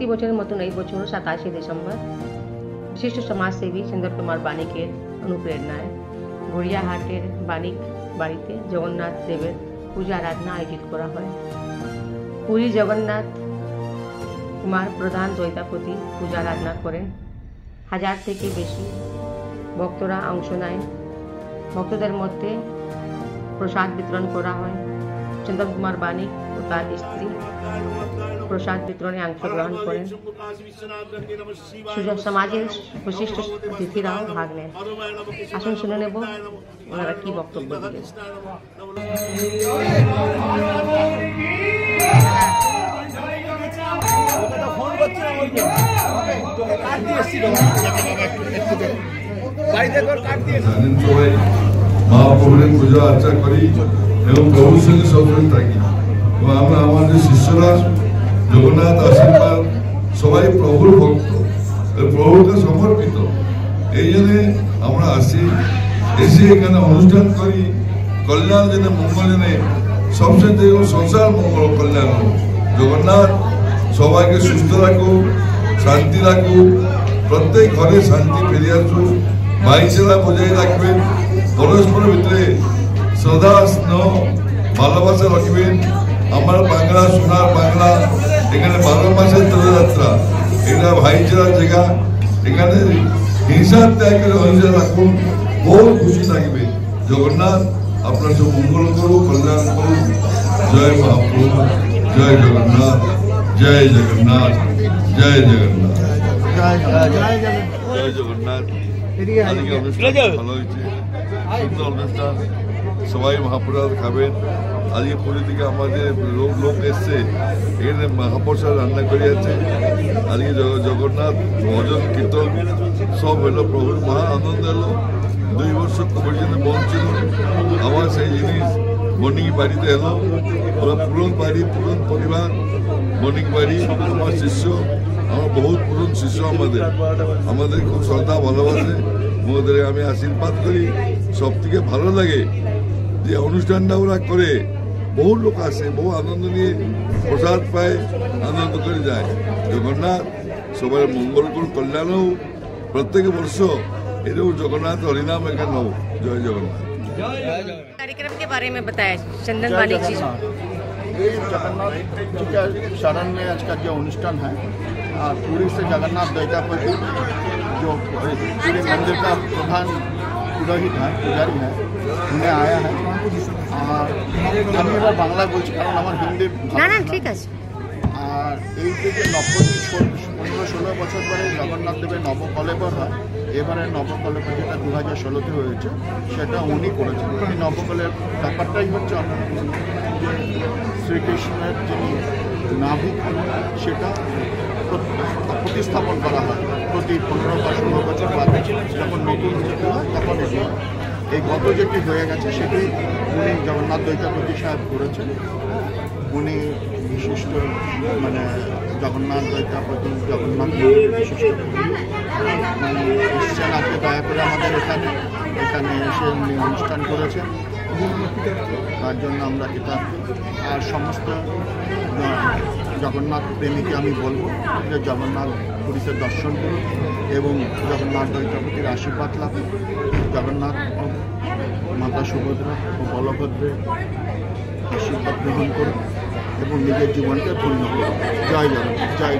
প্রতি বছরের মতন এই বছর 27শে ডিসেম্বর বিশিষ্ট সমাজসেবী সুন্দর কুমার বানিকের অনুপ্রেরণায় গড়িয়াহাটের বানিক বাড়িতে জগন্নাথ দেবের পূজা আরাধনা আয়োজিত করা হয়। পুরী জগন্নাথ কুমার প্রধান দৈতাপতি পূজা আরাধনা করেন। 1000 থেকে বেশি ভক্তরা অংশ নেয়। ভক্তদের মধ্যে প্রসাদ বিতরণ করা হয়। চন্দন কুমার বানিক ও তার স্ত্রী প্রসাদ বিতরণে অংশগ্রহণ করেন। সমাজের বিশিষ্ট অতিথিরাও ভাগ নেন। আসুন শুনে নেব ওনারা কি বক্তব্য দিলেন। মহাপ্রভুর পূজা আর্চা করি এবং প্রভুর সঙ্গে সবসময় থাকি এবং আমরা আমাদের শিষ্যরা জগন্নাথ আশীর্বাদ সবাই প্রভুর ভক্ত, প্রভুকে সমর্পিত। এই জন্য আমরা আসি, এসে এখানে অনুষ্ঠান করি। কল্যাণ জেনে মঙ্গল জেনে সবচেয়ে সংসার মঙ্গল কল্যাণ হোক। জগন্নাথ সবাইকে সুস্থ রাখুক, শান্তি রাখুক, প্রত্যেক ঘরে শান্তি ফিরে আসুক, ভাইচারা বজায় রাখবেন, পরস্পর ভিতরে শ্রদ্ধা স্নেহ ভালোবাসা রাখবেন। আমার বাংলা সোনার বাংলা, এখানে 12 মাসের দোলযাত্রা, এটা ভাইচারার জায়গা। এখানে হিংসার ত্যাগ করে অহিংসা রাখুন, বহু খুশি থাকবে। জগন্নাথ আপনার সব মঙ্গল করুক, কল্যাণ করুক। জয় মহাপ্রভু, জয় জগন্নাথ, জয় জগন্নাথ, জয় জগন্নাথ, জয় জগন্নাথ। আজকে অনুষ্ঠান ভালো হয়েছে, সুন্দর অনুষ্ঠান। সবাই মহাপ্রসাদ খাবেন। আজকে পুরী থেকে আমাদের লোক এসছে, এখানে মহাপ্রসাদ রান্না করে আছে। আজকে জগন্নাথ ভজন কীর্তন সব হলো, প্রভুর মহা আনন্দ এলো। 2 বছর কোভিড জন্য বন্ধ ছিল, আবার সেই জিনিস মর্নিং বাড়িতে এলো। ওরা পুরন বাড়ি, পুরন পরিবার, মর্নিং বাড়ি আমার শিষ্য, আমার বহুত পুরন শিষ্য। আমাদের খুব শ্রদ্ধা ভালোবাসে, ওদের আমি আশীর্বাদ করি। সব থেকে ভালো লাগে যে অনুষ্ঠানটা ওরা করে, বহু লোক আসে, বহু আনন্দ নিয়ে প্রসাদ পায়, আনন্দ করে যায়। জগন্নাথ সবার মঙ্গল করুন, কল্যাণ হোক। प्रत्येक वर्ष जगन्नाथ हरिनाम एखान हो। जय जगन्नाथ। कार्यक्रम के बारे में बताया चंदन बानिक जी। ये जगन्नाथ जी के शरण में आज का जो अनुष्ठान है, पुरी से जगन्नाथ दैतापति जो पूरे मंदिर का प्रधान पुरोहित है, पुजारी है, उन्हें आया है। আমি এবার বাংলা বলছি কারণ আমার হিন্দি না ঠিক আছে। আর এই যে 15-16 বছর পরে জগন্নাথ দেবের নবকলেবর হয়, এবারে নবকলেবর যেটা 2016-তে হয়েছে সেটা উনি করেছেন। এই নবকলের ব্যাপারটাই হচ্ছে শ্রীকৃষ্ণের যিনি নাভিক সেটা প্রতিস্থাপন করা হয় প্রতি 15 বা 16 বছর বাদে। যখন নতুন যেতে হয় তখন এই গত যেটি হয়ে গেছে সেটি উনি জগন্নাথ দৈতাপতি সাহেব করেছেন। উনি বিশিষ্ট মানে জগন্নাথ দৈতাপতি, জগন্নাথ বিশিষ্ট এসছেন আজকে দয়া করে আমাদের এখানে এসে উনি অনুষ্ঠান করেছেন, তার জন্য আমরা কৃতজ্ঞ। আর সমস্ত জগন্নাথ প্রেমীকে আমি বলবো যে জগন্নাথ পুরীতে দর্শন করুন এবং জগন্নাথ দৈতাপতির আশীর্বাদ লাভ, জগন্নাথ মাতা সুভদ্রা ও বলভদ্রের আশীর্বাদ গ্রহণ করুন এবং নিজের জীবনকে ধন্য করুন। জয় জগন্নাথ, জয় জগন্নাথ।